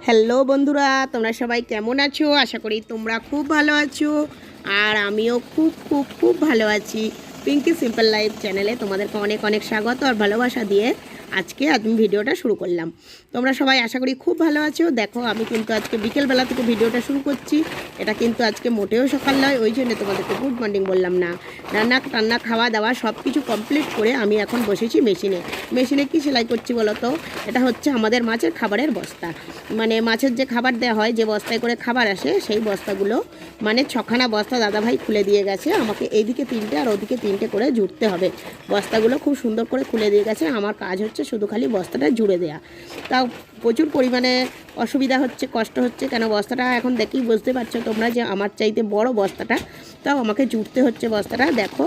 Hello বন্ধুরা, তোমরা সবাই কেমন আছো? আশা করি তোমরা খুব ভালো আছো আর আমিও খুব খুব খুব ভালো আছি। পিঙ্কি সিম্পল লাইফ চ্যানেলে তোমাদেরকে অনেক অনেক স্বাগত আর ভালোবাসা দিয়ে আজকে আমি ভিডিওটা শুরু করলাম। তোমরা সবাই আশা করি খুব ভালো আছো। দেখো, আমি কিন্তু আজকে বিকেলবেলা থেকে ভিডিওটা শুরু করছি। এটা কিন্তু আজকে মোটেও সকাল নয়, ওই জন্য তোমাদেরকে গুড মর্নিং বললাম না। রান্না খাওয়া দাওয়া সব কিছু কমপ্লিট করে আমি এখন বসেছি মেশিনে কি সেলাই করছি বলো তো? এটা হচ্ছে আমাদের মাছের খাবারের বস্তা, মানে মাছের যে খাবার দেওয়া হয়, যে বস্তায় করে খাবার আসে, সেই বস্তাগুলো মানে 6খানা বস্তা দাদাভাই খুলে দিয়ে গেছে আমাকে। এইদিকে 3টে আর ওদিকে 3টে করে জুড়তে হবে। বস্তাগুলো খুব সুন্দর করে খুলে দিয়ে গেছে। আমার কাজ হচ্ছে শুধু খালি বস্তাটা জুড়ে দেয়া। তাও প্রচুর পরিমাণে অসুবিধা হচ্ছে, কষ্ট হচ্ছে, কেন বস্তাটা এখন দেখেই বুঝতে পারছো তোমরা যে আমার চাইতে বড় বস্তাটা, তাও আমাকে জুড়তে হচ্ছে বস্তাটা। দেখো,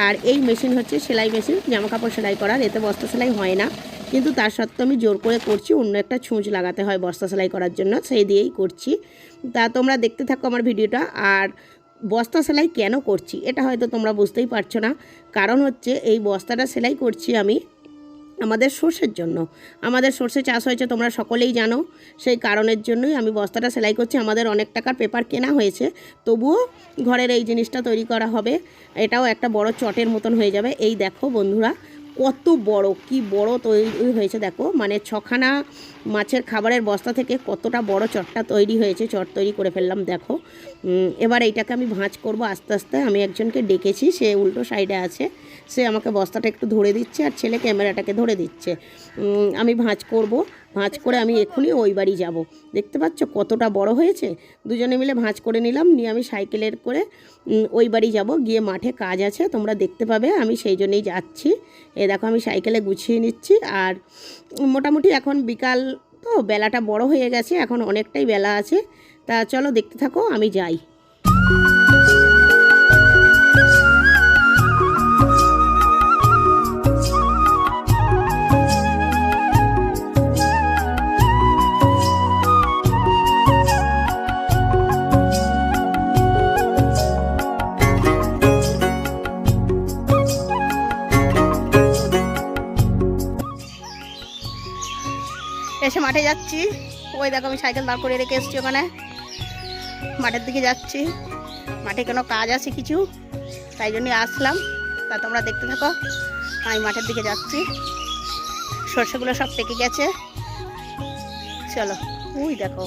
আর এই মেশিন হচ্ছে সেলাই মেশিন, জামাকাপড় সেলাই করার। এতে বস্তা সেলাই হয় না, কিন্তু তার সত্ত্বেও আমি জোর করে করছি। অন্য একটা ছুঁচ লাগাতে হয় বস্তা সেলাই করার জন্য, সেই দিয়েই করছি। তা তোমরা দেখতে থাকো আমার ভিডিওটা। আর বস্তা সেলাই কেন করছি এটা হয়তো তোমরা বুঝতেই পারছো না। কারণ হচ্ছে এই বস্তাটা সেলাই করছি আমি আমাদের সর্ষের জন্য। আমাদের সর্ষে চাষ হয়েছে, তোমরা সকলেই জানো। সেই কারণের জন্যই আমি বস্তাটা সেলাই করছি। আমাদের অনেক টাকার পেপার কেনা হয়েছে, তবুও ঘরের এই জিনিসটা তৈরি করা হবে। এটাও একটা বড় চটের মতন হয়ে যাবে। এই দেখো বন্ধুরা, কত বড়, কি বড় তৈরি হয়েছে দেখো। মানে 6খানা মাছের খাবারের বস্তা থেকে কতটা বড় চটটা তৈরি হয়েছে। চট তৈরি করে ফেললাম দেখো। এবার এইটাকে আমি ভাঁজ করব আস্তে আস্তে। আমি একজনকে ডেকেছি, সে উল্টো সাইডে আছে। সে আমাকে বস্তাটা একটু ধরে দিচ্ছে আর ছেলে ক্যামেরাটাকে ধরে দিচ্ছে। আমি ভাঁজ করব। ভাঁজ করে আমি এখনই ওই বাড়ি যাব। দেখতে পাচ্ছ কতটা বড় হয়েছে। দুজনে মিলে ভাঁজ করে নিলাম, নিয়ে আমি সাইকেলের করে ওই বাড়ি যাব। গিয়ে মাঠে কাজ আছে, তোমরা দেখতে পাবে, আমি সেই জন্যই যাচ্ছি। এ দেখো, আমি সাইকেলে গুছিয়ে নিচ্ছি। আর মোটামুটি এখন বিকাল তো, বেলাটা বড় হয়ে গেছে, এখন অনেকটাই বেলা আছে। তা চলো দেখতে থাকো, আমি যাই। এসে মাঠে যাচ্ছি। ওই দেখো, আমি সাইকেল দাঁড় করে রেখে এসেছি ওখানে। মাঠের দিকে যাচ্ছি। মাঠে কোনো কাজ আছে কিছু, তাই জন্যই আসলাম। তা তোমরা দেখতে থাকো, আমি মাঠের দিকে যাচ্ছি। সর্ষেগুলো সব পেকে গেছে। চলো, ওই দেখো।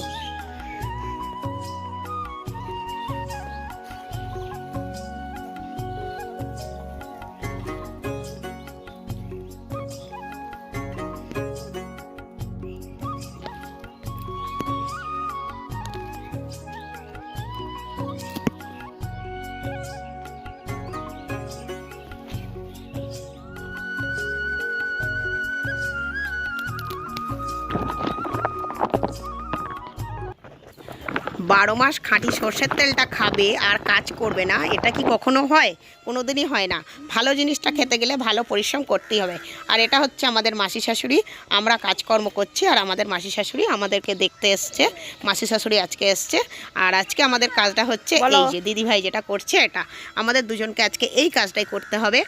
বারো মাস খাঁটি সর্ষের তেলটা খাবে আর কাজ করবে না, এটা কি কখনো হয়? কোনো দিনই হয় না। ভালো জিনিসটা খেতে গেলে ভালো পরিশ্রম করতেই হবে। আর এটা হচ্ছে আমাদের মাসি শাশুড়ি। আমরা কাজকর্ম করছি আর আমাদের মাসি শাশুড়ি আমাদেরকে দেখতে এসছে। মাসি শাশুড়ি আজকে এসছে। আর আজকে আমাদের কাজটা হচ্ছে এই যে দিদিভাই যেটা করছে, এটা আমাদের দুজনকে আজকে এই কাজটাই করতে হবে।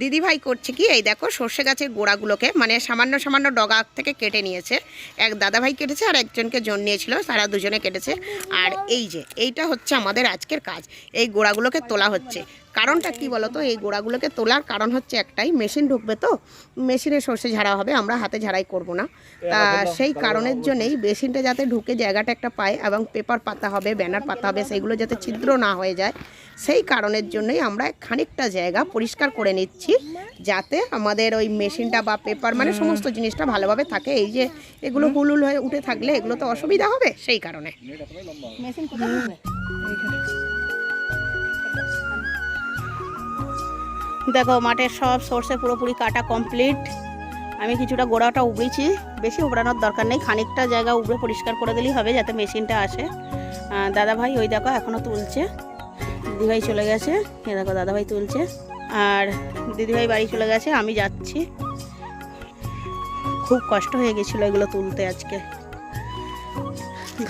দিদিভাই করছে কি, এই দেখো সর্ষে গাছের গোড়াগুলোকে মানে সামান্য সামান্য ডগা থেকে কেটে নিয়েছে। এক দাদাভাই কেটেছে আর একজনকে জন নিয়েছিল, তারা দুজনে কেটেছে। আর এই যে এইটা হচ্ছে আমাদের আজকের কাজ। এই গোড়াগুলোকে তোলা হচ্ছে। কারণটা কি বলো তো? এই গোড়াগুলোকে তোলার কারণ হচ্ছে একটাই, মেশিন ঢুকবে তো, মেশিনে সর্ষে ঝাড়া হবে, আমরা হাতে ঝাড়াই করব না। তা সেই কারণের জন্যই মেশিনটা যাতে ঢুকে জায়গাটা একটা পায় এবং পেপার পাতা হবে, ব্যানার পাতা হবে, সেইগুলো যাতে ছিদ্র না হয়ে যায়, সেই কারণের জন্যই আমরা খানিকটা জায়গা পরিষ্কার করে নিচ্ছি, যাতে আমাদের ওই মেশিনটা বা পেপার মানে সমস্ত জিনিসটা ভালোভাবে থাকে। এই যে এগুলো হুলুল হয়ে উঠে থাকলে এগুলো তো অসুবিধা হবে, সেই কারণে। মেশিন কোথায় হবে? দেখো, মাঠের সব সর্ষে পুরোপুরি কাটা কমপ্লিট। আমি কিছুটা গোড়াটা উবড়েছি, বেশি উবড়ানোর দরকার নেই, খানিকটা জায়গা উবড়ে পরিষ্কার করে দিলেই হবে, যাতে মেশিনটা আসে। দাদাভাই ওই দেখো এখনও তুলছে। দিদিভাই চলে গেছে, এ দেখো দাদাভাই তুলছে। আর দিদিভাই বাড়ি চলে গেছে, আমি যাচ্ছি। খুব কষ্ট হয়ে গেছিলো এগুলো তুলতে আজকে।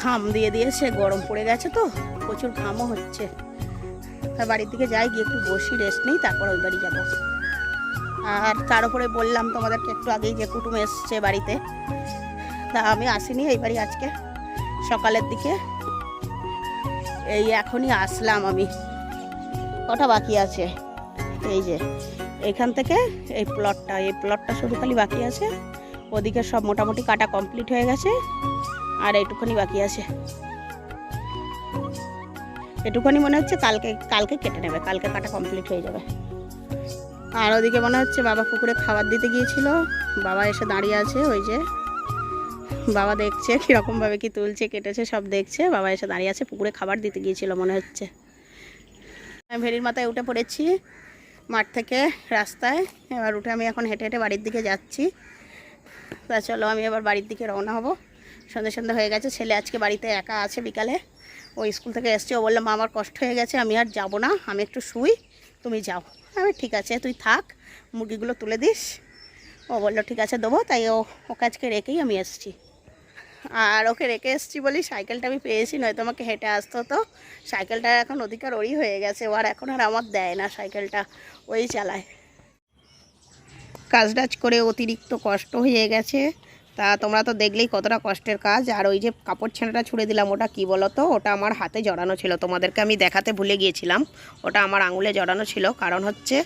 ঘাম দিয়ে দিয়েছে, গরম পড়ে গেছে তো, প্রচুর ঘামও হচ্ছে। বাড়ির দিকে যাই, গিয়ে একটু বসি, রেস্ট নিই, তারপর ওই বাড়ি যাবো। আর তার উপরে বললাম তোমাদেরকে একটু আগেই যে কুটুম এসছে বাড়িতে, তা আমি আসিনি এই বাড়ি আজকে। সকালের দিকে। এই এখনই আসলাম আমি, কটা বাকি আছে, এই যে এইখান থেকে এই প্লটটা শুধু খালি বাকি আছে, ওদিকে সব মোটামুটি কাটা কমপ্লিট হয়ে গেছে, আর এইটুখানি বাকি আছে। এটুখানি মনে হচ্ছে কালকে কেটে নেবে, কালকে কাটা কমপ্লিট হয়ে যাবে। আর ওদিকে মনে হচ্ছে বাবা পুকুরে খাবার দিতে গিয়েছিল, বাবা এসে দাঁড়িয়ে আছে, ওই যে বাবা দেখছে কীরকমভাবে কি তুলছে কেটেছে সব দেখছে, বাবা এসে দাঁড়িয়ে আছে, পুকুরে খাবার দিতে গিয়েছিল মনে হচ্ছে। আমি ভেড়ির মাথায় উঠে পড়েছি মাঠ থেকে রাস্তায়, এবার উঠে আমি এখন হেঁটে হেঁটে বাড়ির দিকে যাচ্ছি। তা চলো আমি এবার বাড়ির দিকে রওনা হব, সন্ধ্যে হয়ে গেছে। ছেলে আজকে বাড়িতে একা আছে, বিকালে ও স্কুল থেকে এসছে, ও বললো মা আমার কষ্ট হয়ে গেছে, আমি আর যাবো না, আমি একটু শুই, তুমি যাও। আমি ঠিক আছে তুই থাক, মুরগিগুলো তুলে দিস। ও বললো ঠিক আছে দেবো, তাই ওকে আজকে রেখেই আমি এসছি। আর ওকে রেখে এসছি বলি সাইকেলটা আমি পেয়েছি, নয়তো আমাকে হেঁটে আসতে হতো। সাইকেলটা এখন অধিকার ওরই হয়ে গেছে, ও আর এখন আর আমার দেয় না, সাইকেলটা ওই চালায়। কাজ টাজ করে অতিরিক্ত কষ্ট হয়ে গেছে, তা তোমরা তো দেখলেই কতটা কষ্টের কাজ। আর ওই যে কাপড় ছেঁড়াটা ছুঁড়ে দিলাম, ওটা কি বলো তো, ওটা আমার হাতে জড়ানো ছিল, তোমাদেরকে আমি দেখাতে ভুলে গিয়েছিলাম, ওটা আমার আঙুলে জড়ানো ছিল। কারণ হচ্ছে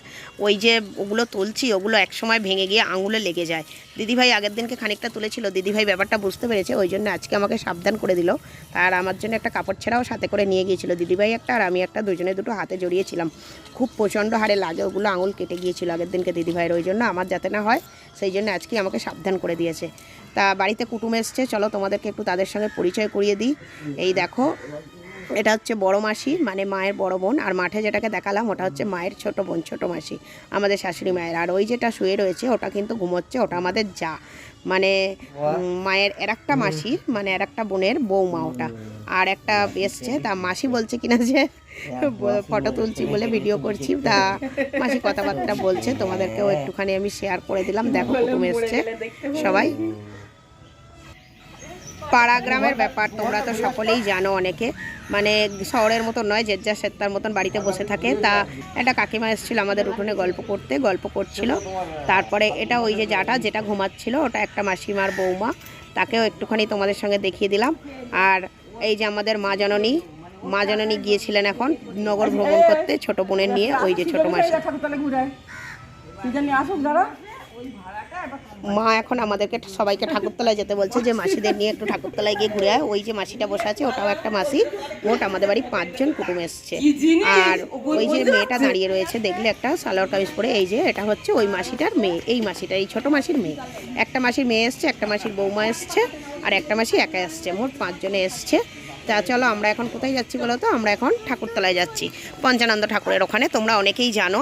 ওই যে ওগুলো তুলছি, ওগুলো একসময় ভেঙে গিয়ে আঙুলে লেগে যায়। দিদিভাই আগের দিনকে খানিকটা তুলেছিল, দিদিভাই ব্যাপারটা বুঝতে পেরেছে, ওই জন্য আজকে আমাকে সাবধান করে দিল। তার আমার জন্য একটা কাপড় ছেঁড়াও সাথে করে নিয়ে গিয়েছিল, দিদিভাই একটা আর আমি একটা, দুজনে দুটো হাতে জড়িয়েছিলাম। খুব প্রচণ্ড হারে লাগে, ওগুলো আঙুল কেটে গিয়েছিল আগের দিনকে দিদিভাইয়ের, ওই জন্য আমার যাতে না হয় সেই জন্য আজকে আমাকে সাবধান করে দিয়েছে। তা বাড়িতে কুটুম এসছে, চলো তোমাদেরকে একটু তাদের সঙ্গে পরিচয় করিয়ে দিই। এই দেখো, এটা হচ্ছে বড় মাসি, মানে মায়ের বড় বোন, আর মাঠে যেটাকে দেখালাম ওটা হচ্ছে মায়ের ছোট বোন, ছোট মাসি, আমাদের শাশুড়ি মায়ের। আর ওই যেটা শুয়ে রয়েছে ওটা কিন্তু ঘুমোচ্ছে, ওটা আমাদের যা, মানে মায়ের একটা মাসি, মানে একটা বোনের বৌমা ওটা। আর একটা এসছে, তা মাসি বলছে কিনা যে ফটো তুলছি বলে ভিডিও করছি, তা মাসি কথাবার্তা বলছে, তোমাদেরকেও একটুখানি আমি শেয়ার করে দিলাম। দেখো কুটুম এসছে সবাই। পাড়া গ্রামের ব্যাপার তোমরা তো সকলেই জানো, অনেকে মানে শহরের মতন নয়, যে যার সেত্তার মতন বাড়িতে বসে থাকে। তা একটা কাকিমা এসেছিল আমাদের উঠোনে গল্প করছিল। তারপরে এটা ওই যে যেটা ঘুমাচ্ছিল ওটা একটা মাসিমার বৌমা, তাকেও একটুখানি তোমাদের সঙ্গে দেখিয়ে দিলাম। আর এই যে আমাদের মা জননী গিয়েছিলেন এখন নগর ভ্রমণ করতে ছোট বোনের নিয়ে, ওই যে ছোট মাসি। মা এখন আমাদেরকে সবাইকে ঠাকুরতলায় যেতে বলছে, যে মাসিদের নিয়ে একটু ঠাকুরতলায় গিয়ে ঘুরে আয়। ওই যে মাসিটা বসে আছে ওটাও একটা মাসি, মোট আমাদের বাড়ি 5 জন কুটুম এসছে। আর ওই যে মেয়েটা দাঁড়িয়ে রয়েছে দেখলে, একটা সালোয়ার কামিজ পরে, এই যে এটা হচ্ছে ওই মাসিটার মেয়ে, এই মাসিটা এই ছোট মাসির মেয়ে। একটা মাসির মেয়ে এসছে, একটা মাসির বৌমা এসছে, আর একটা মাসি একা এসছে, মোট 5 জনে এসছে। তা চলো আমরা এখন কোথায় যাচ্ছি বলো তো, আমরা এখন ঠাকুরতলায় যাচ্ছি, পঞ্চানন্দ ঠাকুরের ওখানে। তোমরা অনেকেই জানো,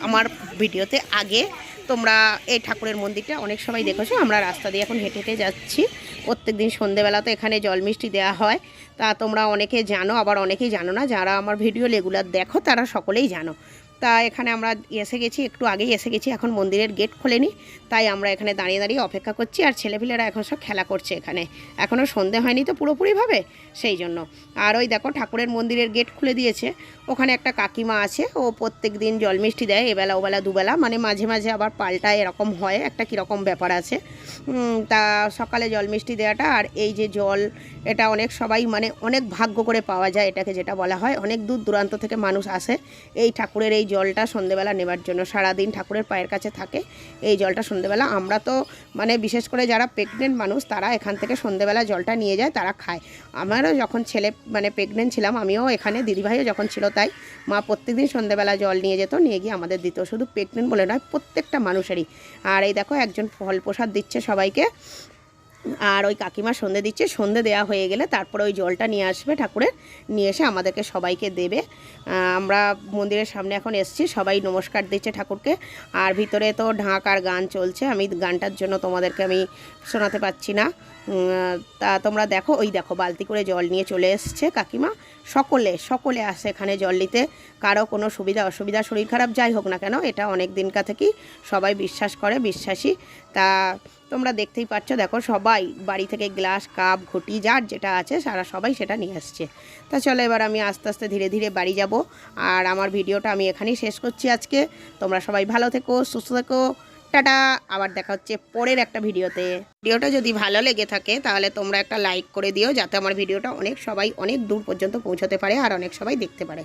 আমার ভিডিওতে আগে তোমরা এই ঠাকুরের মন্দিরটা অনেক সবাই দেখেছো। আমরা রাস্তা দিয়ে এখন হেঁটে হেঁটে যাচ্ছি, প্রত্যেক দিন সন্ধেবেলা তো এখানে জল মিষ্টি দেওয়া হয়, তা তোমরা অনেকে জানো, আবার অনেকেই জানো না। যারা আমার ভিডিও রেগুলার দেখো তারা সকলেই জানো। তা এখানে আমরা এসে গেছি, একটু আগেই এসে গেছি, এখন মন্দিরের গেট খোলেনি, তাই আমরা এখানে দাঁড়িয়ে দাঁড়িয়ে অপেক্ষা করছি। আর ছেলেপিলেরা এখন সব খেলা করছে এখানে, এখনও সন্ধে হয়নি তো পুরোপুরিভাবে, সেই জন্য। আর ওই দেখো ঠাকুরের মন্দিরের গেট খুলে দিয়েছে, ওখানে একটা কাকিমা আছে, ও প্রত্যেক দিন জল মিষ্টি দেয়, এবেলা ওবেলা দুবেলা, মানে মাঝে মাঝে আবার পাল্টায়, এরকম হয়, একটা কীরকম ব্যাপার আছে। তা সকালে জল মিষ্টি দেওয়াটা, আর এই যে জল, এটা অনেক সবাই মানে অনেক ভাগ্য করে পাওয়া যায় এটাকে, যেটা বলা হয়। অনেক দূর দূরান্ত থেকে মানুষ আসে এই ঠাকুরের এই জলটা সন্ধেবেলা নেবার জন্য, সারাদিন ঠাকুরের পায়ের কাছে থাকে এই জলটা সন্ধেবেলা। আমরা তো মানে বিশেষ করে যারা প্রেগনেন্ট মানুষ তারা এখান থেকে সন্ধেবেলা জলটা নিয়ে যায়, তারা খায়। আমারও যখন ছেলে মানে প্রেগনেন্ট ছিলাম, আমিও এখানে, দিদিভাইও যখন ছিল, তাই মা প্রত্যেকদিন সন্ধেবেলা জল নিয়ে যেত, নিয়ে গিয়ে আমাদের দিত, শুধু প্রেগনেন্ট বলে নয়, প্রত্যেকটা মানুষেরই। আর এই দেখো একজন ফল প্রসাদ দিচ্ছে সবাইকে, আর ওই কাকিমা সন্ধে দিচ্ছে, সন্ধে দেওয়া হয়ে গেলে তারপরে ওই জলটা নিয়ে আসবে ঠাকুরের, নিয়ে এসে আমাদেরকে সবাইকে দেবে। আমরা মন্দিরের সামনে এখন এসেছি, সবাই নমস্কার দিচ্ছে ঠাকুরকে। আর ভিতরে তো ঢাক আর গান চলছে, আমি গানটার জন্য তোমাদেরকে আমি শোনাতে পারছি না। তা তোমরা দেখো, ওই দেখো বালতি করে জল নিয়ে চলে এসছে কাকিমা। সকলে আসে এখানে জল নিতে, কারো কোনো সুবিধা অসুবিধা, শরীর খারাপ যাই হোক না কেন, এটা অনেক দিনকার থেকেই সবাই বিশ্বাস করে, বিশ্বাসী। তা তোমরা দেখতেই পাচ্ছ, দেখো সবাই বাড়ি থেকে গ্লাস কাপ ঘটি যার যেটা আছে সবাই সেটা নিয়ে আসছে। তা চলো এবার আমি আস্তে আস্তে ধীরে ধীরে বাড়ি যাব, আর আমার ভিডিওটা আমি এখানেই শেষ করছি আজকে। তোমরা সবাই ভালো থেকো, সুস্থ থেকো, টাটা, আবার দেখা হচ্ছে পরের একটা ভিডিওতে। ভিডিওটা যদি ভালো লেগে থাকে তাহলে তোমরা একটা লাইক করে দিও, যাতে আমার ভিডিওটা অনেক দূর পর্যন্ত পৌঁছাতে পারে আর অনেক সবাই দেখতে পারে।